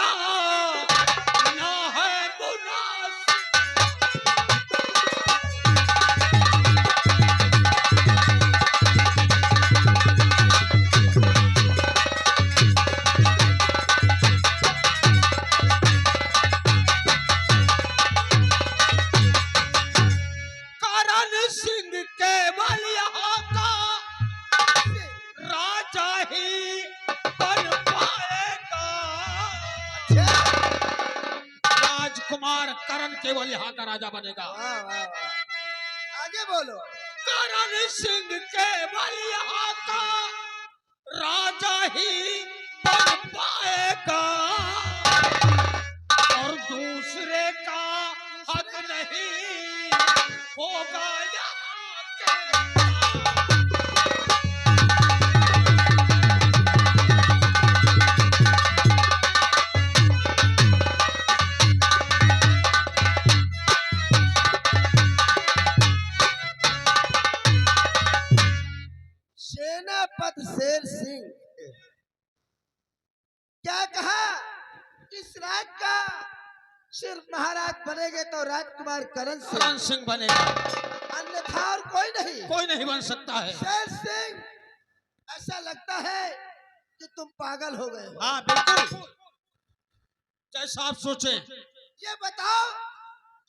मेरा ना है मुनासिब। करण सिंह केवल यहाँ का राजा ही बन पाएगा। राजकुमार करण केवल यहाँ का राजा बनेगा। वाह वाह वाह, आगे बोलो। करण सिंह केवल यहाँ का राजा ही बन पाएगा और दूसरे का हक नहीं होगा यहाँ के। सेनापति शेर सिंह क्या कहा? इस राज का सिर्फ महाराज बनेंगे तो राजकुमार करण सिंह बनेगा, अन्यथा और कोई नहीं बन सकता है। शेर सिंह, ऐसा लगता है कि तुम पागल हो गए हो। हाँ बिल्कुल, जैसा आप सोचें। ये बताओ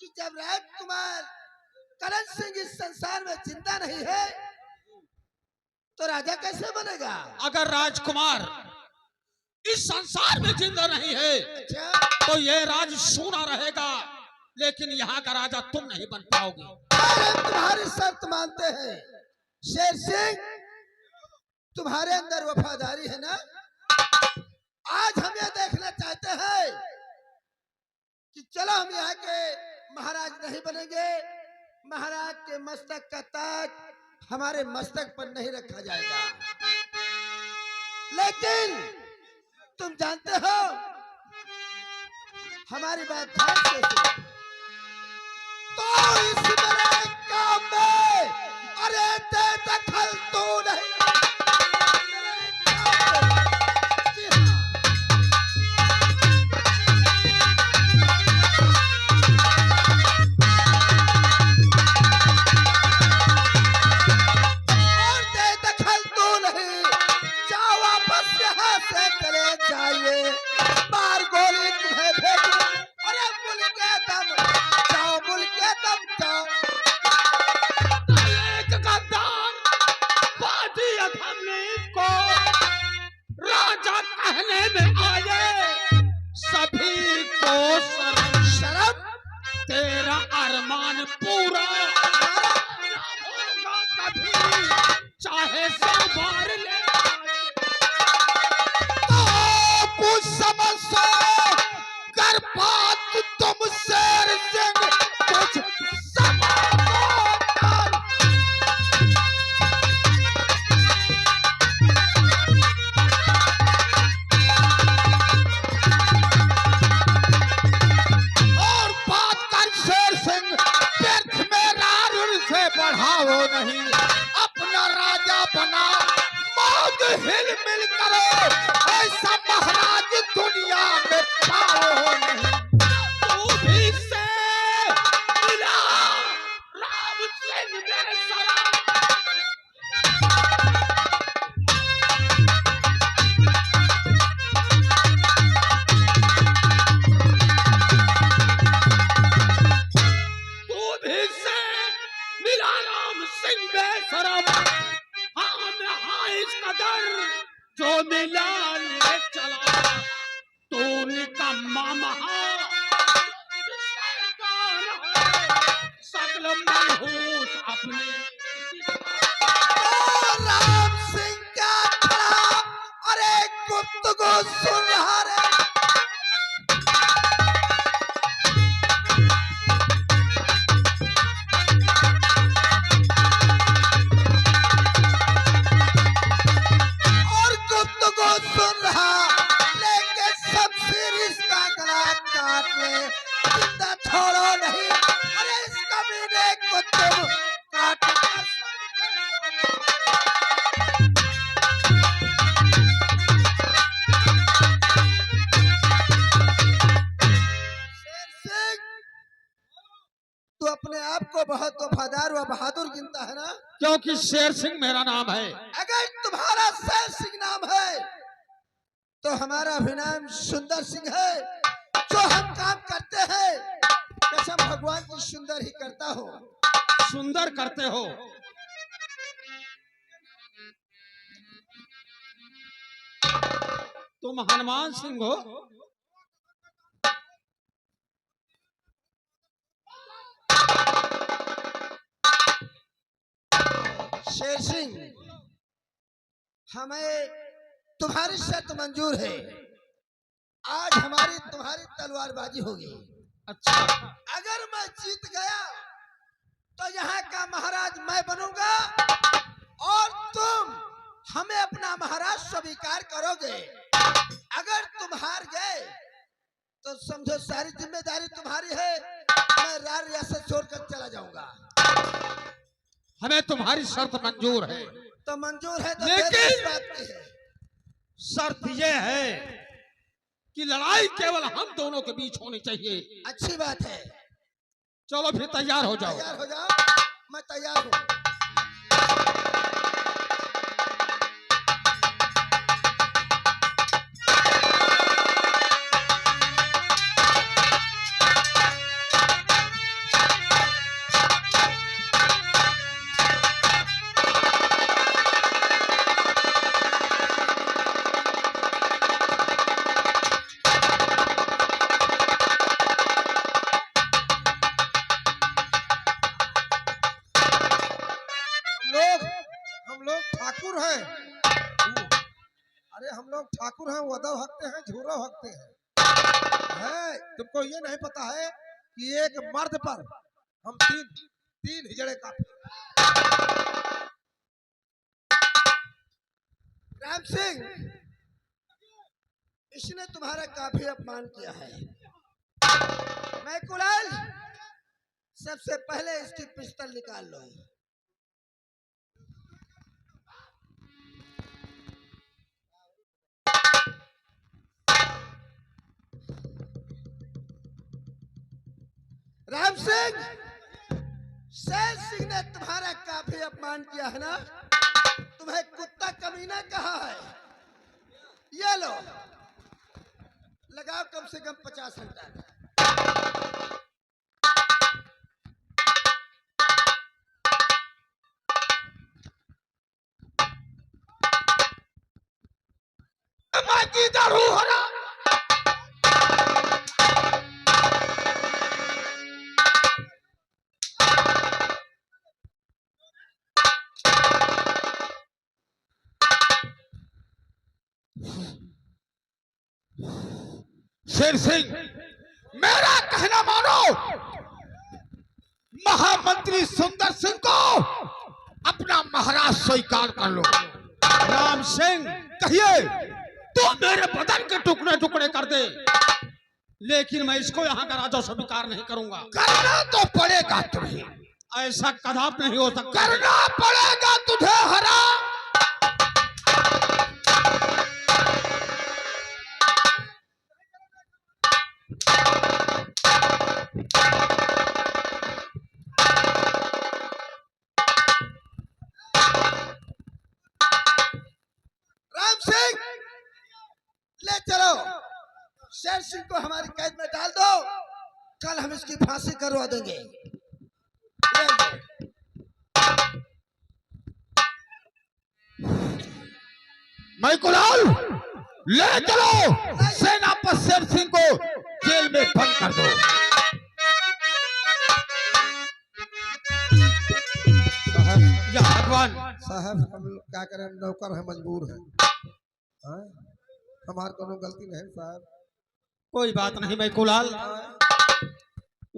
कि जब राजकुमार करण सिंह इस संसार में जिंदा नहीं है तो राजा कैसे बनेगा? अगर राजकुमार इस संसार में जिंदा नहीं है तो ये राज सूना रहेगा, लेकिन यहाँ का राजा तुम नहीं बन पाओगे। हम तुम्हारी शर्त मानते हैं शेर सिंह, तुम्हारे अंदर वफादारी है ना? आज हम ये देखना चाहते हैं कि चलो हम यहाँ के महाराज नहीं बनेंगे, महाराज के मस्तक का ताज हमारे मस्तक पर नहीं रखा जाएगा, लेकिन तुम जानते हो, हमारी बात ध्यान से सुनो। तो इस मेरे काम में अरे दे दखल तू नहीं। जी हाँ। और दे दखल तू नहीं, जाओ वापस यहाँ से चले जाइए, मार गोली तुम्हें भेजो। अरे मुल्क के दम जाओ, मुल्क के दम जाओ। एक गद्दार बाजी अधमीर को राजा कहने में आए, सभी को शर्म। शर्म? तेरा अरमान पूरा ना होगा कभी, चाहे 100 बार ले। तो कुछ समझो, कर बात तुम शेर सिंह कुछ समझो। और बात कर शेर सिंह, व्यर्थ में रारुण से बढ़ाओ नहीं, अपना राजा बना, मौज हिल मिल करो, ऐसा महाराज दुनिया में पाओ नहीं। तू भी से मिला राम सिंह मेरे सलाम। तू भी से मिला राम सिंह बेशरम। हाँ मैं हाँ इस कदर जो मिला ले चला, तू निकम्मा महा सकल मनहूस अपने। राम सिंह क्या खड़ा, अरे गुफ्तगू सुन रहा रे। और गुफ्तगू सुन रहा, लेकिन सबसे रिश्ता गला काट ले, जिंदा छोड़ो नहीं। अरे इस कमीने को तुम काट कर। अपने आप को बहुत वफादार व बहादुर गिनता है ना? क्योंकि शेर सिंह मेरा नाम है। अगर तुम्हारा शेर सिंह नाम है तो हमारा भी नाम सुंदर सिंह है। जो हम काम करते हैं कसम भगवान की सुंदर ही करता हो। सुंदर करते हो। तुम हनुमान सिंह हो? शेर सिंह, हमें तुम्हारी शर्त मंजूर है। आज हमारी तुम्हारी तलवारबाजी होगी। अच्छा। अगर मैं जीत गया तो यहाँ का महाराज मैं बनूंगा और तुम हमें अपना महाराज स्वीकार करोगे। अगर तुम हार गए तो समझो सारी जिम्मेदारी तुम्हारी है। मैं राज रियासत छोड़कर चला जाऊंगा। हमें तुम्हारी शर्त मंजूर है। तो मंजूर है तो लेकिन इस बात की है। शर्त यह है कि लड़ाई केवल हम दोनों के बीच होनी चाहिए। अच्छी बात है। चलो फिर तैयार हो जाओ। तैयार हो जाओ। मैं तैयार हूँ। हम लोग ठाकुर हैं। अरे हम लोग ठाकुर हैं, वदव हकते हैं, झूरो हकते हैं। तुमको ये नहीं पता है कि एक मर्द पर हम तीन हिजड़े काफी। राम सिंह, इसने तुम्हारा काफी अपमान किया है। मैं कुलाल, सबसे पहले इसकी पिस्तौल निकाल लो। राम सिंह, शेर सिंह ने तुम्हारा काफी अपमान किया है ना? तुम्हें कुत्ता कमीना कहा है। ये लो, लगाओ कम से कम 50 घंटा। मैं किधर हूँ हरा? शेर सिंह, मेरा कहना मानो। महामंत्री सुंदर सिंह को अपना महाराज स्वीकार कर लो। राम सिंह, कहिए तू मेरे बदन के टुकड़े टुकड़े कर दे, लेकिन मैं इसको यहाँ का राजा स्वीकार नहीं करूंगा। करना तो पड़ेगा तुम्हें। ऐसा कदापि नहीं हो सकता। करना पड़ेगा तुझे हरा। राम सिंह, ले चलो। शेर सिंह को हमारी कैद में डाल दो। कल हम इसकी फांसी करवा देंगे। मैं कुलाल, ले चलो सेनापति शेर सिंह को जेल में बंद कर दो। या भगवान साहब, हम लोग क्या करें, नौकर है, मजबूर है। हमारी कोनो गलती नहीं साहब। कोई बात नहीं। मैं कुलाल,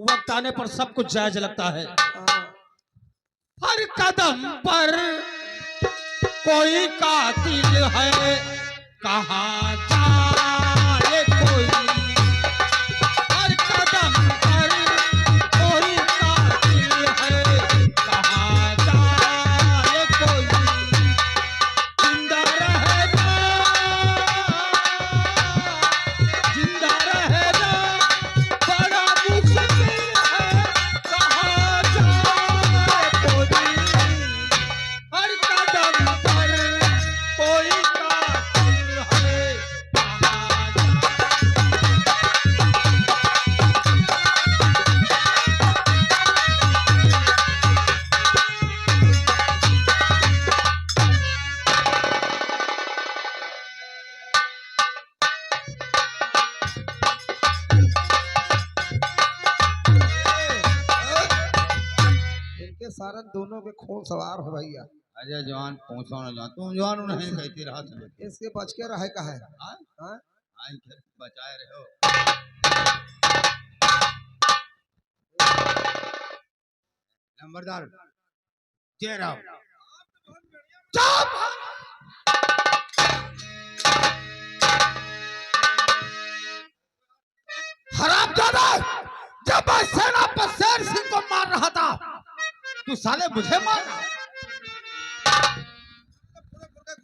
वक्त आने पर सब कुछ जायज लगता है। हर कदम पर कोई कातिल है, कहाँ जाए कोई। हर कदम पर कोई कातिल है, कहाँ जाए कोई। जिंदा रहना, जिंदा रहना बड़ा मुश्किल है, कहाँ के सारन दोनों के खून सवार हो भैया। अजय जवान पहुंचो न जान तुम जवान नहीं कहती रहा सुन इसके बच के रहे का है। हां हाँ? आई के बचाए रहो नंबरदार तेरा चुप हरामजादा जब मैं सेना पर शेर सिंह को मार रहा था तू साले मुझे मार रहा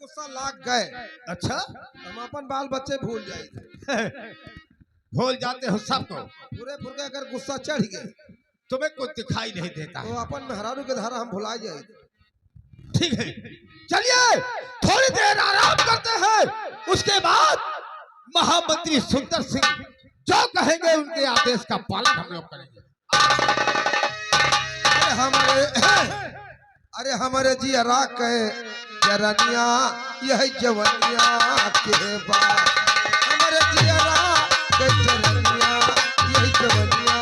गुस्सा लाग गए। अच्छा हम अपन बाल बच्चे भूल जाए। भूल जाते हो सबको पूरे फुरके अगर गुस्सा चढ़ गए तुम्हें कुछ दिखाई नहीं देता तो अपन मेहरारू के धारा हम भुला जाए। ठीक है चलिए थोड़ी देर आराम करते हैं उसके बाद महामंत्री सुंदर सिंह जो कहेंगे उनके आदेश का पालन हम लोग करेंगे। अरे हमारे जी राख जरनिया यह जवनिया के बाद हमारे जी राख जरनिया यह जवनिया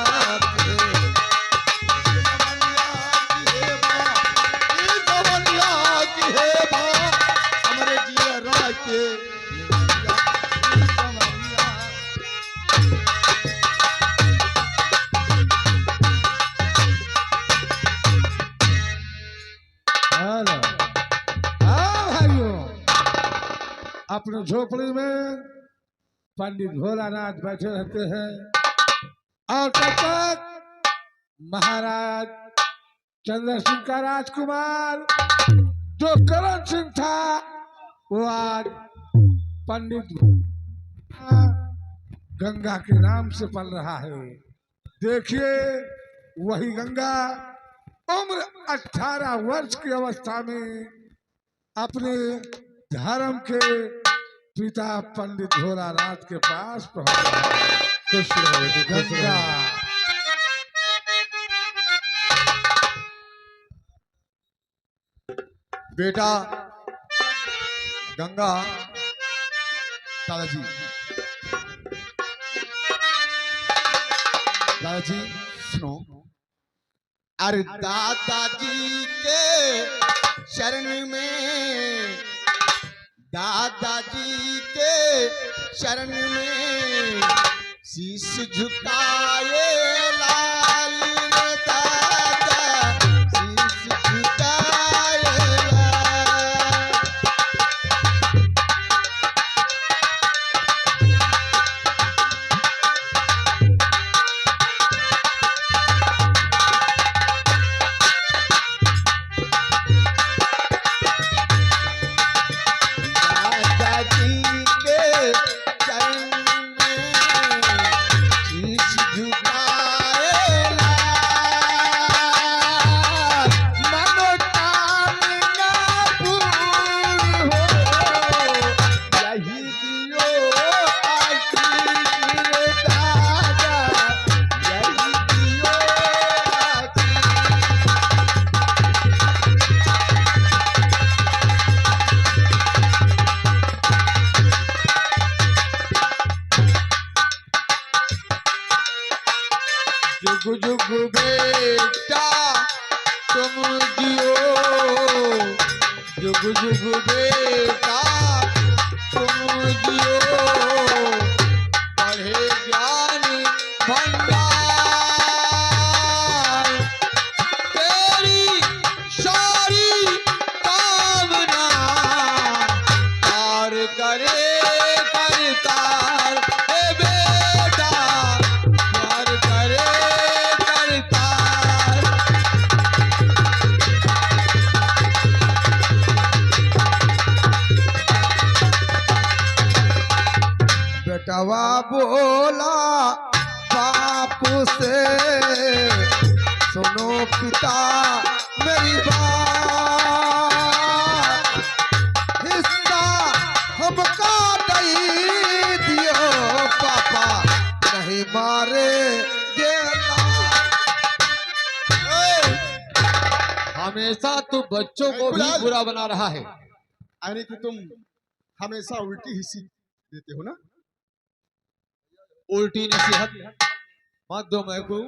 के हमारे जिया राख के अपने झोपड़ी में पंडित भोलानाथ बैठे रहते हैं और तब तक महाराज चंद्र सिंह का राजकुमार जो करण सिंह था वो आज पंडित गंगा के नाम से पल रहा है। देखिए वही गंगा उम्र 18 वर्ष की अवस्था में अपने धर्म के पिता पंडित भोलानाथ के पास पहुंचा। गंगा बेटा गंगा दादाजी दादाजी सुनो अरे दादाजी के शरण में दादाजी के शरण में शीश झुकाए लाल रे दादा शीश झुकाए लाल। जुग जुग बेटा तुम जियो जुग जुग बेटा तुम जियो पढ़े ज्ञान भंडार तेरी सारी कामना पार करे करतार हे बेटा पार करे करतार। बेटवा बोला बाप से सुनो पिता मेरी बात हिस्सा हमका दई दियो पापा नहीं मारे हमेशा तू बच्चों को भी बुरा बना रहा है। यानी कि तुम हमेशा उल्टी ही सीख देते हो ना। उल्टी नसीहत मत दो मैं को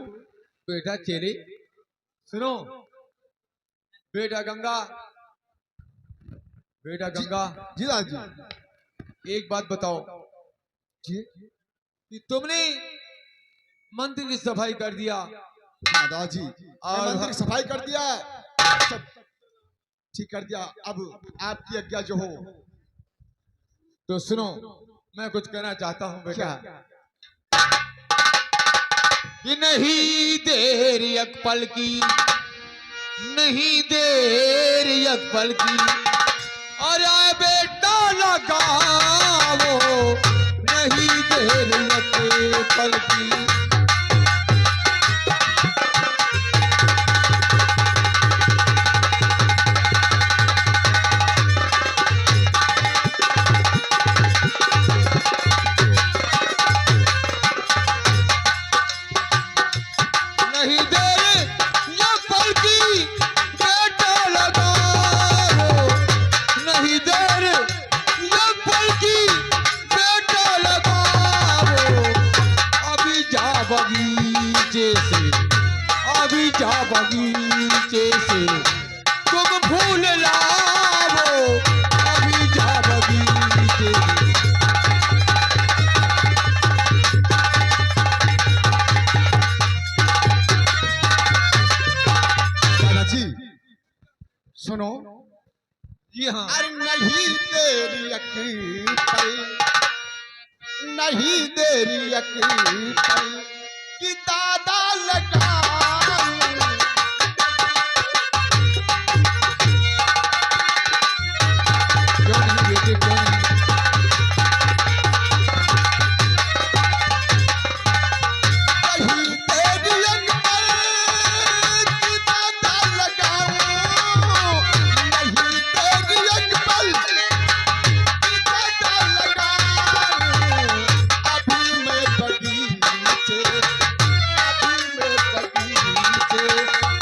बेटा चेले सुनो बेटा गंगा, बेटा गंगा, जी दादा जी। एक बात बताओ जी कि तुमने मंदिर की सफाई कर दिया दादाजी, मैं मंदिर की सफाई कर दिया, सब ठीक कर दिया। अब आपकी आज्ञा जो हो। तो सुनो, मैं कुछ कहना चाहता हूं बेटा। कि नहीं देर एक पल की, नहीं देर एक पल की, अरे बेटा लगाओ, नहीं देर एक पल की। नहीं देर या पल की, बेटा लगाओ, नहीं देर या पल की, बेटा लगाओ। अभी जा बगीचे से, अभी जा बगीचे से, तुम फूल लाओ, अभी जा बगीचे से। दादाजी सुनो। जी हाँ, अरे नहीं तेरी यकीन पर, नहीं तेरी यकीन पर कि दादा लगाऊं। क्यों नहीं बेटे, क्यों नहीं? नहीं तेरी यकीन कि दादा लगाऊं, नहीं तेरी यकीन कि दादा लगाऊं। अभी मैं बगीचे, अभी मैं बगीचे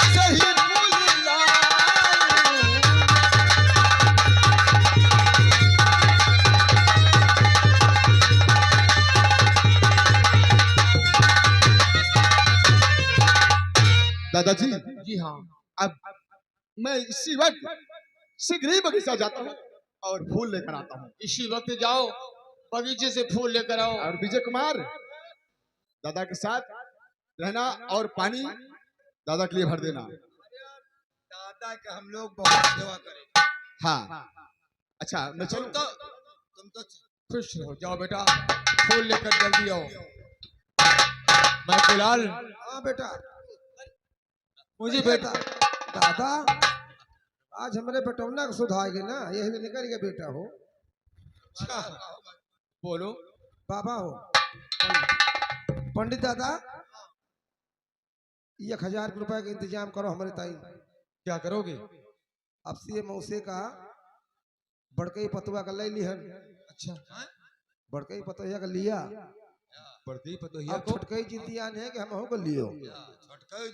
सही फूल लाऊं। दादाजी जी हाँ, अब मैं इसी वक्त शीघ्र ही बगीचा जाता हूँ और फूल लेकर आता हूँ। इसी वक्त जाओ, बगीचे से फूल लेकर आओ। और विजय कुमार दादा के साथ रहना और पानी दादा के लिए भर देना। दादा के हम लोग बहुत सेवा करें। हाँ अच्छा मैं चलूं। तुम तो खुश रहो, जाओ बेटा, फूल लेकर जल्दी आओ। मैं फिलहाल, हाँ बेटा, मुझे बेटा, दादा आज हमारे बेटौना का सुध आएगी ना, यही निकल गया बेटा हो। अच्छा बोलो। बाबा हो पंडित दादा, 1000 रुपए का इंतजाम करो हमारे ताई। क्या करोगे? अब से मौसे का बड़कई पतुआ का ले लिहन। अच्छा, बड़कई पतुआ का लिया, बढ़ती पतोहिया अब को। छटकई जितियान है कि हम हो को लियो।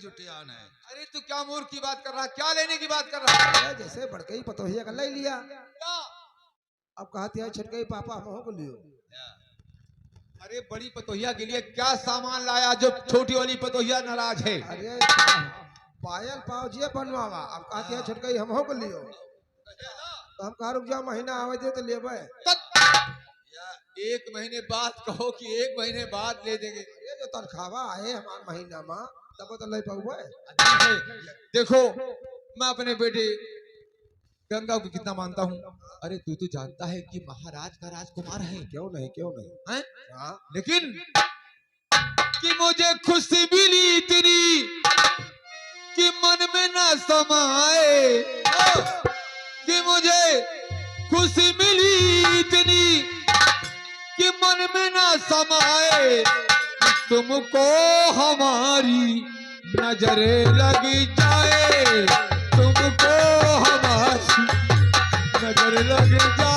जुटियान है। अरे तू क्या मूर्ख की बात कर रहा, क्या लेने की बात कर रहा? अरे जैसे बड़कई पतोहिया का ले लिया, अब कहती है छटकई पापा हम हो को लियो। अरे बड़ी पतोहिया के लिए क्या सामान लाया जो छोटी वाली पतोहिया नाराज है? अरे पायल पाव जी बनवावा, अब कहती है छटकई हम हो को लियो। तो हम कहा रुक जाओ, महीना आवे दे तो लेबे। एक महीने बाद कहो कि 1 महीने बाद ले देंगे। ये जो तनख्वाह आए हमारे महीना में तब तो ले पाऊंगा। देखो, मैं अपने बेटे गंगा को कितना मानता हूँ। अरे तू तो जानता है कि महाराज का राजकुमार है। क्यों नहीं, क्यों नहीं। हैं? हाँ लेकिन कि मुझे खुशी मिली इतनी कि मन में ना समाए, कि मुझे खुशी मिली इतनी कि मन में ना समाए, तुमको हमारी नजरे लग जाए, तुमको हमारी नजर लग जाए।